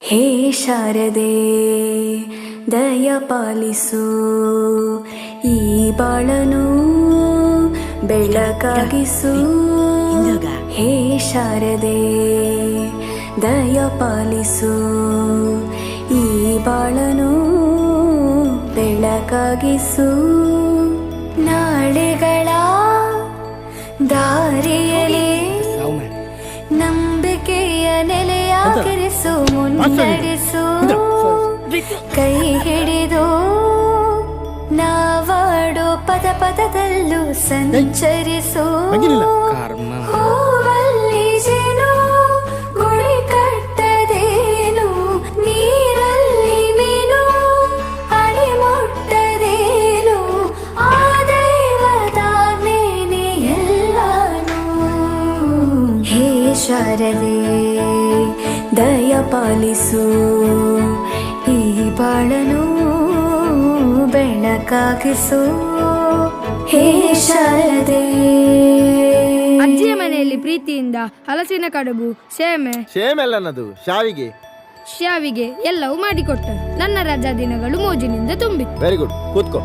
ಹೇ ಶಾರದೆ ದಯ ಪಾಲಿಸು, ಈ ಬಾಳನು ಬೆಳಕಾಗಿಸು. ಹೇ ಶಾರದೆ ದಯ ಪಾಲಿಸು, ಈ ಬಾಳನು ಬೆಳಕಾಗಿಸು. ನಾಳೆಗಳ ದಾರಿಯಲ್ಲಿ ನಂಬಿಕೆಯ ನೆಲೆಯಾಗಿರಿಸು, ಮುನ್ನಡೆಸು. ಕೈ ಹಿಡಿದು ನಾವಾಡೋ ಪದ ಪದದಲ್ಲೂ ಸಂಚರಿಸು. ಹೂವಲ್ಲಿ ಜೇನು ಗುಳಿ ಕಟ್ಟದೇನು, ನೀರಲ್ಲಿ ಮೀನು ಅಡಿ ಮುಟ್ಟದೇನು, ಆ ದೈವದಾಜ್ಞೆನೇ ಎಲ್ಲಾನು. ಹೇ ಶಾರದೆ ದಯ ಪಾಲಿಸು, ಈ ಬಾಳನು ಬೆಳಕಾಗಿಸು. ಹೇ ಶಾರದೆ. ಅಜ್ಜಿಯ ಮನೆಯಲ್ಲಿ ಪ್ರೀತಿಯಿಂದ ಹಲಸಿನ ಕಡುಬು, ಸೇಮೆಲ್ಲನದು ಶಾವಿಗೆ ಶ್ಯಾವಿಗೆ ಎಲ್ಲವೂ ಮಾಡಿಕೊಟ್ಟರು. ನನ್ನ ರಜಾ ದಿನಗಳು ಮೋಜಿನಿಂದ ತುಂಬಿತ್ತು. ವೆರಿ ಗುಡ್, ಕೂತ್ಕೋ.